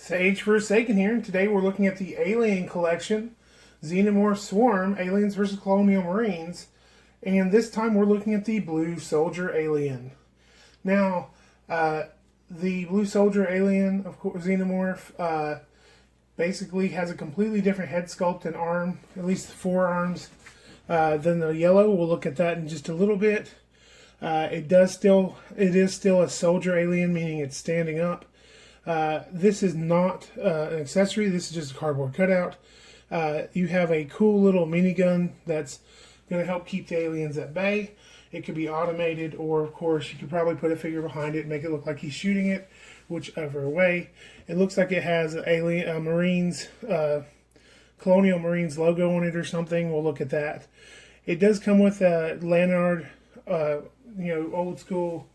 Sage Forsaken here, and today we're looking at the Alien Collection, Xenomorph Swarm, Aliens vs. Colonial Marines, and this time we're looking at the Blue Soldier Alien. Now, the Blue Soldier Alien, of course, Xenomorph, basically has a completely different head sculpt and arm, at least the forearms, than the yellow. We'll look at that in just a little bit. It is still a soldier alien, meaning it's standing up. This is not an accessory. This is just a cardboard cutout. You have a cool little minigun that's going to help keep the aliens at bay. It could be automated, or of course you could probably put a figure behind it and make it look like he's shooting it, whichever way. It looks like it has an Marines, Colonial Marines logo on it or something. We'll look at that. It does come with a Lanyard, old school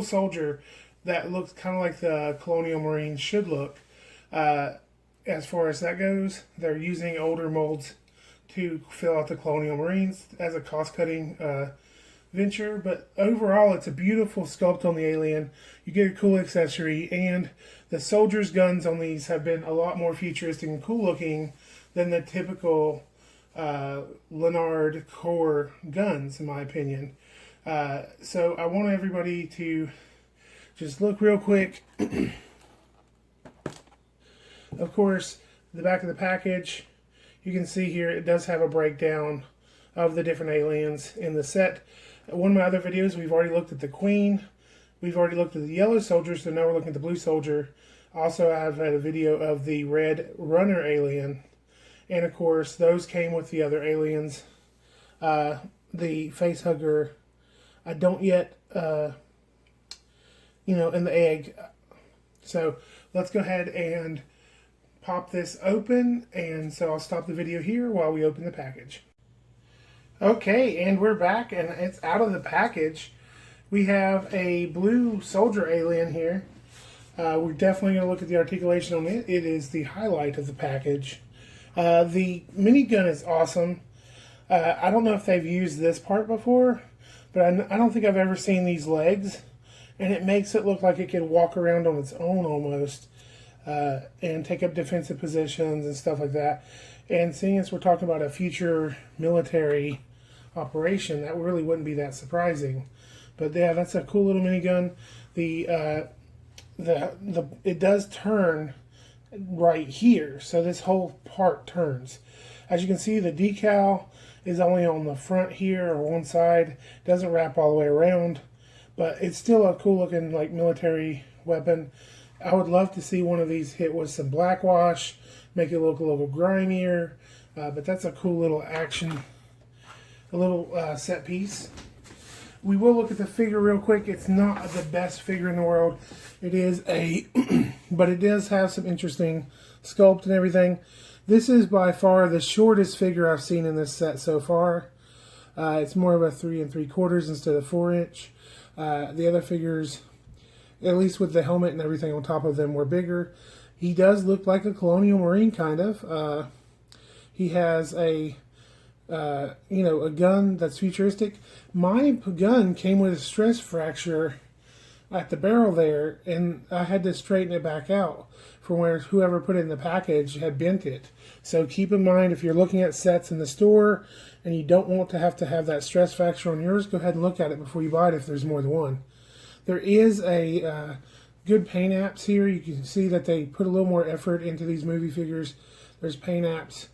soldier that looks kind of like the Colonial Marines should look. As far as that goes, they're using older molds to fill out the Colonial Marines as a cost-cutting venture. But overall, it's a beautiful sculpt on the alien. You get a cool accessory, and the soldiers' guns on these have been a lot more futuristic and cool-looking than the typical Lanyard core guns, in my opinion. So I want everybody to just look real quick. Of course, the back of the package, you can see here it does have a breakdown of the different aliens in the set. One of my other videos, we've already looked at the Queen. We've already looked at the yellow soldier, so now we're looking at the blue soldier. Also, I've had a video of the red runner alien. And of course, those came with the other aliens. The face hugger, I don't yet, and the egg. So let's go ahead and pop this open, and so I'll stop the video here while we open the package. Okay, and we're back, and it's out of the package. We have a blue soldier alien here. We're definitely going to look at the articulation on it. It is the highlight of the package. The minigun is awesome. I don't know if they've used this part before, but I don't think I've ever seen these legs, and it makes it look like it can walk around on its own almost, and take up defensive positions and stuff like that. And seeing as we're talking about a future military operation, that really wouldn't be that surprising. But yeah, that's a cool little minigun. It does turn right here, so this whole part turns. As you can see, the decal is only on the front here or one side. It doesn't wrap all the way around, but it's still a cool looking like military weapon. I would love to see one of these hit with some black wash, make it look a little grimier, but that's a cool little action, a little set piece. We will look at the figure real quick. It's not the best figure in the world. It is but it does have some interesting sculpt and everything. This is by far the shortest figure I've seen in this set so far. It's more of a 3 3/4 instead of 4-inch. The other figures, at least with the helmet and everything on top of them, were bigger. He does look like a Colonial Marine, kind of. He has a gun that's futuristic. My gun came with a stress fracture at the barrel there, and I had to straighten it back out from where whoever put it in the package had bent it. So keep in mind, if you're looking at sets in the store and you don't want to have that stress fracture on yours, go ahead and look at it before you buy it if there's more than one. There is a good paint apps here. You can see that they put a little more effort into these movie figures. There's paint apps.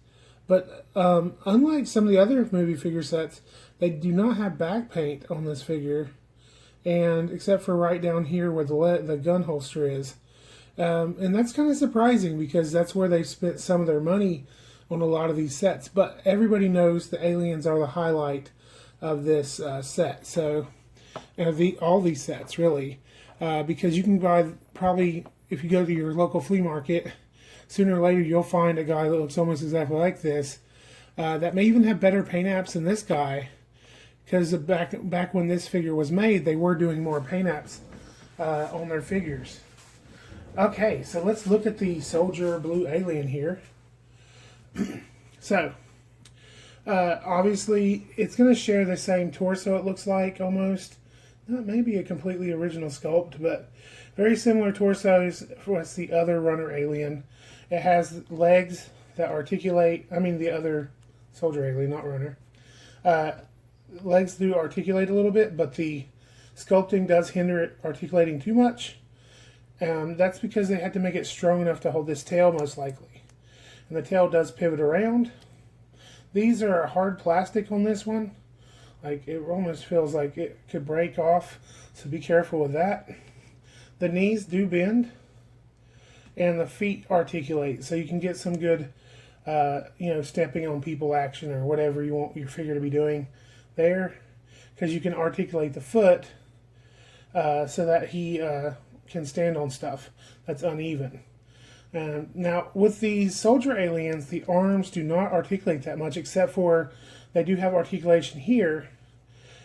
But unlike some of the other movie figure sets, they do not have back paint on this figure, and except for right down here where the gun holster is. And that's kind of surprising because that's where they spent some of their money on a lot of these sets. But everybody knows the aliens are the highlight of this set. So, all these sets really, because you can buy, probably if you go to your local flea market, sooner or later you'll find a guy that looks almost exactly like this, that may even have better paint apps than this guy, because back when this figure was made, they were doing more paint apps on their figures. Okay, so let's look at the soldier blue alien here. So, obviously, it's going to share the same torso, it looks like, almost. That may be a completely original sculpt, but Very similar torsos as the other runner alien. It has legs that articulate. I mean, the other soldier alien, not runner. Legs do articulate a little bit, but the sculpting does hinder it articulating too much. That's because they had to make it strong enough to hold this tail, most likely. And the tail does pivot around. These are hard plastic on this one. Like, it almost feels like it could break off, so be careful with that. The knees do bend, and the feet articulate, so you can get some good, stepping on people action or whatever you want your figure to be doing there, because you can articulate the foot so that he can stand on stuff that's uneven. Now, with these soldier aliens, the arms do not articulate that much, except for they do have articulation here,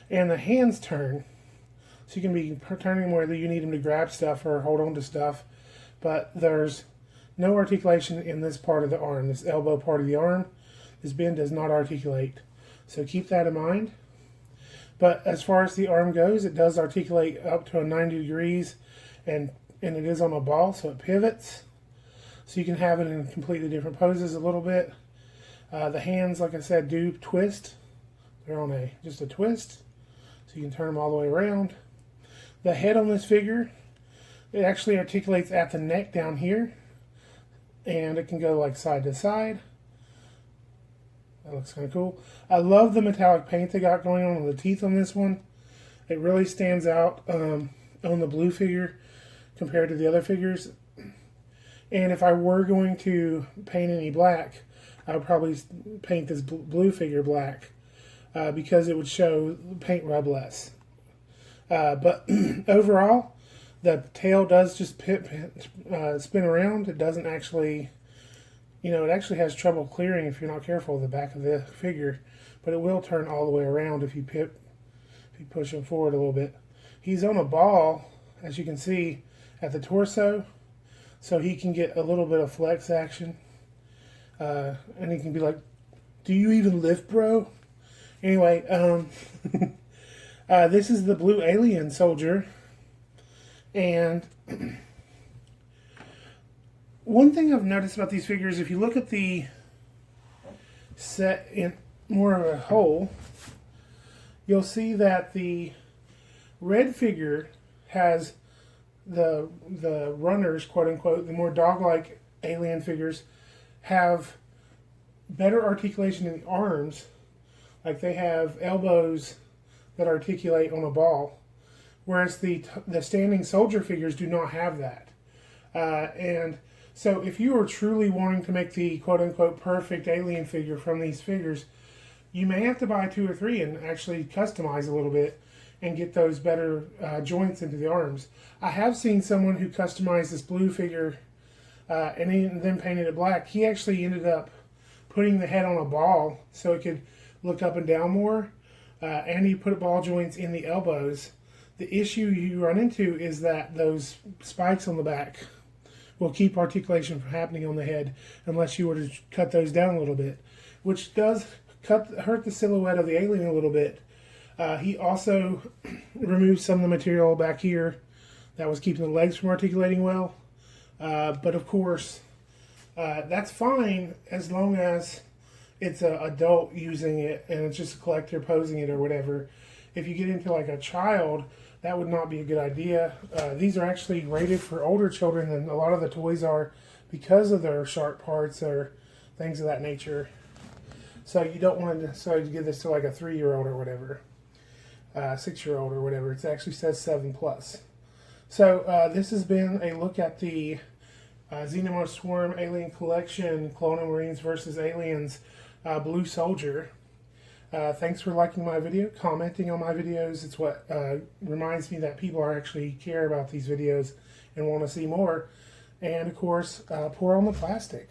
and the hands turn. So you can be turning whether you need them to grab stuff or hold on to stuff, but there's no articulation in this part of the arm, this elbow part of the arm. This bend does not articulate. So keep that in mind. But as far as the arm goes, it does articulate up to a 90 degrees, and it is on a ball, so it pivots. So you can have it in completely different poses a little bit. The hands, like I said, do twist. They're on just a twist, so you can turn them all the way around. The head on this figure, it actually articulates at the neck down here, and it can go like side to side. That looks kind of cool. I love the metallic paint they got going on the teeth on this one. It really stands out on the blue figure compared to the other figures. And if I were going to paint any black, I would probably paint this blue figure black because it would show paint rub less. But overall, the tail does just spin around. It doesn't actually, it actually has trouble clearing if you're not careful of the back of the figure. But it will turn all the way around if you push him forward a little bit. He's on a ball, as you can see, at the torso. So he can get a little bit of flex action. And he can be like, "Do you even lift, bro?" Anyway, this is the blue alien soldier. And one thing I've noticed about these figures, if you look at the set in more of a whole, you'll see that the red figure has the runners, quote unquote, the more dog-like alien figures have better articulation in the arms. Like, they have elbows that articulate on a ball, whereas the standing soldier figures do not have that. And so if you are truly wanting to make the quote unquote perfect alien figure from these figures, you may have to buy 2 or 3 and actually customize a little bit and get those better joints into the arms. I have seen someone who customized this blue figure and then painted it black. He actually ended up putting the head on a ball so it could look up and down more, and he put ball joints in the elbows. The issue you run into is that those spikes on the back will keep articulation from happening on the head unless you were to cut those down a little bit, which does hurt the silhouette of the alien a little bit. He also removed some of the material back here that was keeping the legs from articulating well. But of course, that's fine as long as it's an adult using it and it's just a collector posing it or whatever. If you get into like a child, that would not be a good idea. These are actually rated for older children than a lot of the toys are because of their sharp parts or things of that nature. So you don't want to necessarily give this to like a 3-year-old or whatever, 6-year-old or whatever. It actually says 7+. So this has been a look at the Xenomorph Swarm Alien Collection, Colonial Marines versus Aliens, Blue Soldier. Thanks for liking my video, commenting on my videos. It's what reminds me that people actually care about these videos and want to see more. And of course, pour on the plastic.